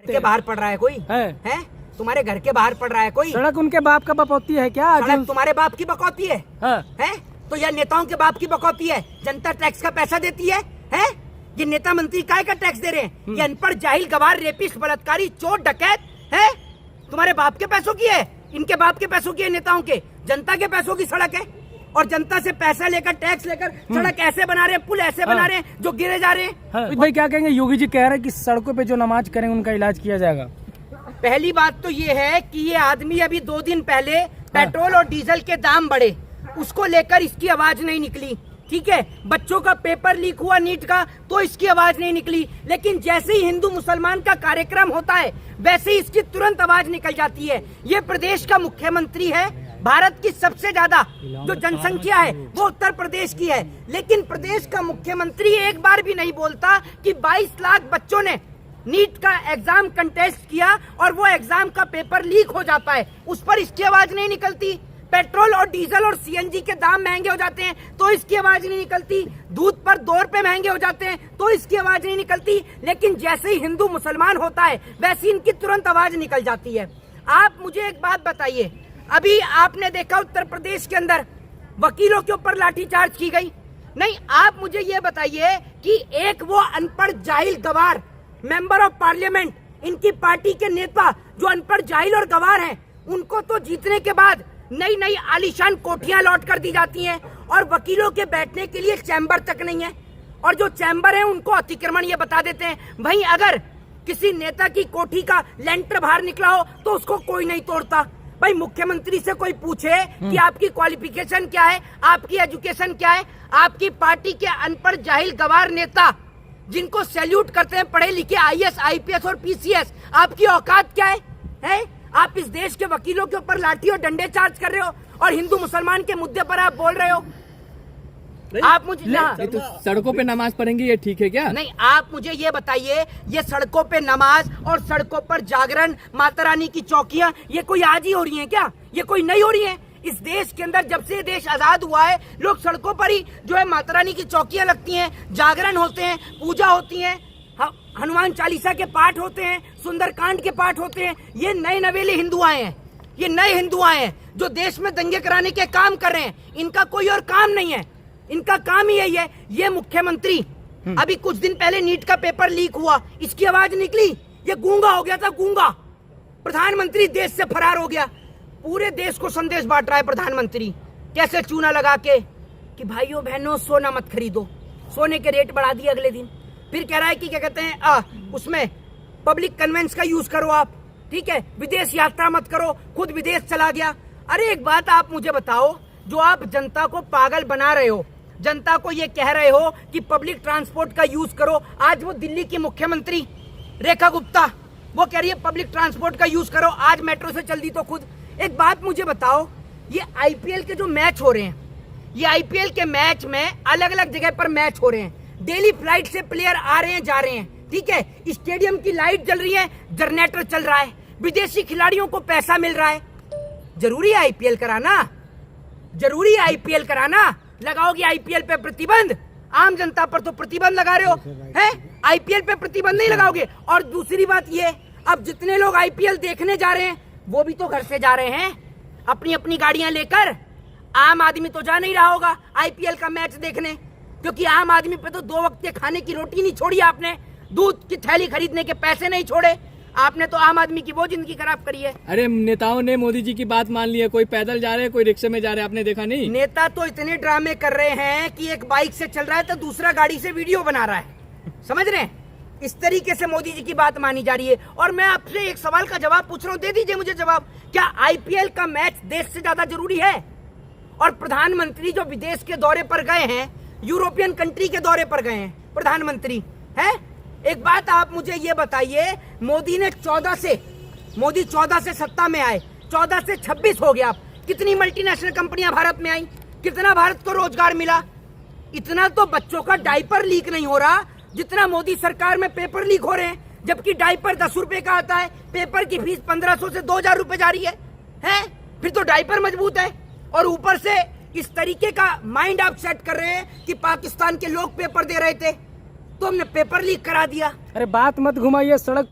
के बाहर पड़ रहा है कोई है? तुम्हारे घर के बाहर पड़ रहा है कोई? सड़क उनके बाप का बकौती है क्या? सड़क तुम्हारे बाप की बकौती है? तो यह नेताओं के बाप की बकौती है। जनता टैक्स का पैसा देती है? ये नेता मंत्री काय का टैक्स दे रहे हैं? ये अनपढ़ जाहिल गवार रेपिस्ट बलात्कारी चोर डकैत है तुम्हारे बाप के पैसों की है, इनके बाप के पैसों की है, नेताओं के। जनता के पैसों की सड़क है और जनता से पैसा लेकर टैक्स लेकर सड़क ऐसे बना रहे हैं, पुल ऐसे बना रहे हैं जो गिरे जा रहे हैं। भाई क्या कहेंगे? योगी जी कह रहे हैं कि सड़कों पे जो नमाज करेंगे उनका इलाज किया जाएगा। पहली बात तो ये है कि ये आदमी अभी 2 दिन पहले पेट्रोल और डीजल के दाम बढ़े, उसको लेकर इसकी आवाज नहीं निकली। ठीक है, बच्चों का पेपर लीक हुआ नीट का तो इसकी आवाज नहीं निकली, लेकिन जैसे ही हिंदू मुसलमान का कार्यक्रम होता है वैसे ही इसकी तुरंत आवाज निकल जाती है। ये प्रदेश का मुख्यमंत्री है, भारत की सबसे ज्यादा जो जनसंख्या है वो उत्तर प्रदेश की है, लेकिन प्रदेश का मुख्यमंत्री एक बार भी नहीं बोलता कि 22 लाख बच्चों ने नीट का एग्जाम कंटेस्ट किया और वो एग्जाम का पेपर लीक हो जाता है, उस पर इसकी आवाज नहीं निकलती। पेट्रोल और डीजल और सीएनजी के दाम महंगे हो जाते हैं तो इसकी आवाज नहीं निकलती। दूध पर 2 रुपए महंगे हो जाते हैं तो इसकी आवाज नहीं निकलती, लेकिन जैसे ही हिंदू मुसलमान होता है वैसे इनकी तुरंत आवाज निकल जाती है। आप मुझे एक बात बताइए, अभी आपने देखा उत्तर प्रदेश के अंदर वकीलों के ऊपर लाठीचार्ज की गई? नहीं, आप मुझे ये बताइए कि एक वो अनपढ़ जाहिल गवार मेंबर ऑफ पार्लियामेंट, इनकी पार्टी के नेता जो अनपढ़ जाहिल और गवार हैं, उनको तो जीतने के बाद नई नई आलीशान कोठियां लौट कर दी जाती हैं और वकीलों के बैठने के लिए चैम्बर तक नहीं है, और जो चैम्बर है उनको अतिक्रमण ये बता देते हैं। भाई अगर किसी नेता की कोठी का लेंटर बाहर निकला हो तो उसको कोई नहीं तोड़ता। भाई मुख्यमंत्री से कोई पूछे कि आपकी क्वालिफिकेशन क्या है, आपकी एजुकेशन क्या है? आपकी पार्टी के अनपढ़ जाहिल गवार नेता जिनको सैल्यूट करते हैं पढ़े लिखे आईएएस, आईपीएस और पीसीएस, आपकी औकात क्या है? आप इस देश के वकीलों के ऊपर लाठी और डंडे चार्ज कर रहे हो और हिंदू मुसलमान के मुद्दे पर आप बोल रहे हो। आप मुझे तो सड़कों पे नमाज पढ़ेंगे ये ठीक है क्या? नहीं, आप मुझे ये बताइए, ये सड़कों पे नमाज और सड़कों पर जागरण, माता रानी की चौकियां, ये कोई आज ही हो रही हैं क्या? ये कोई नहीं हो रही हैं? इस देश के अंदर जब से देश आजाद हुआ है लोग सड़कों पर ही जो है माता रानी की चौकियां लगती हैं, जागरण होते हैं, पूजा होती है, हनुमान चालीसा के पाठ होते हैं, सुंदरकांड के पाठ होते हैं। ये नए नवेले हिंदू आए हैं, ये नए हिंदू आए हैं जो देश में दंगे कराने के काम कर रहे हैं। इनका कोई और काम नहीं है, इनका काम ही यही है। ये मुख्यमंत्री अभी कुछ दिन पहले नीट का पेपर लीक हुआ, इसकी आवाज निकली, ये गूंगा हो गया था, गूंगा। प्रधानमंत्री देश से फरार हो गया, पूरे देश को संदेश बांट रहा है प्रधानमंत्री कैसे चूना लगा के कि भाइयों बहनों सोना मत खरीदो, सोने के रेट बढ़ा दिए अगले दिन। फिर कह रहा है कि क्या कहते हैं उसमें पब्लिक कन्वेंस का यूज करो आप, ठीक है, विदेश यात्रा मत करो, खुद विदेश चला गया। अरे एक बात आप मुझे बताओ, जो आप जनता को पागल बना रहे हो, जनता को ये कह रहे हो कि पब्लिक ट्रांसपोर्ट का यूज करो, आज वो दिल्ली की मुख्यमंत्री रेखा गुप्ता वो कह रही है पब्लिक ट्रांसपोर्ट का यूज करो, आज मेट्रो से चल दी तो खुद। एक बात मुझे बताओ, ये आईपीएल के जो मैच हो रहे हैं, ये आईपीएल के मैच में अलग अलग जगह पर मैच हो रहे हैं, डेली फ्लाइट से प्लेयर आ रहे हैं जा रहे हैं, ठीक है, स्टेडियम की लाइट जल रही है, जनरेटर चल रहा है, विदेशी खिलाड़ियों को पैसा मिल रहा है। जरूरी है आईपीएल कराना? जरूरी है आईपीएल कराना? लगाओगे आईपीएल पे प्रतिबंध? आम जनता पर तो प्रतिबंध लगा रहे हो, हैं? आईपीएल पे प्रतिबंध नहीं लगाओगे। और दूसरी बात ये, अब जितने लोग आईपीएल देखने जा रहे हैं वो भी तो घर से जा रहे हैं अपनी अपनी गाड़ियां लेकर। आम आदमी तो जा नहीं रहा होगा आईपीएल का मैच देखने, क्योंकि आम आदमी पे तो 2 वक्त के खाने की रोटी नहीं छोड़ी आपने, दूध की थैली खरीदने के पैसे नहीं छोड़े आपने, तो आम आदमी की वो जिंदगी खराब करी है। अरे नेताओं ने मोदी जी की बात मान ली है, कोई पैदल जा रहे हैं, कोई रिक्शे में जा रहे हैं, आपने देखा नहीं? नेता तो इतने ड्रामे कर रहे हैं कि एक बाइक से चल रहा है तो दूसरा गाड़ी से वीडियो बना रहा है, समझ रहे हैं? इस तरीके से मोदी जी की बात मानी जा रही है। और मैं आपसे एक सवाल का जवाब पूछ रहा हूँ, दे दीजिए मुझे जवाब, क्या आईपीएल का मैच देश से ज्यादा जरूरी है? और प्रधानमंत्री जो विदेश के दौरे पर गए हैं, यूरोपियन कंट्री के दौरे पर गए हैं प्रधानमंत्री, है? एक बात आप मुझे ये बताइए, मोदी 14 से सत्ता में आए, 14 से 26 हो गया, कितनी मल्टीनेशनल कंपनियां भारत में आई, कितना भारत को रोजगार मिला? इतना तो बच्चों का डायपर लीक नहीं हो रहा जितना मोदी सरकार में पेपर लीक हो रहे हैं, जबकि डायपर 10 रुपए का आता है, पेपर की फीस 1500 से 2000 रुपए जा रही है? फिर तो डायपर मजबूत है। और ऊपर से इस तरीके का माइंड आप सेट कर रहे हैं कि पाकिस्तान के लोग पेपर दे रहे थे तो हमने पेपर लीक करा दिया। अरे बात मत घुमाइए, सड़क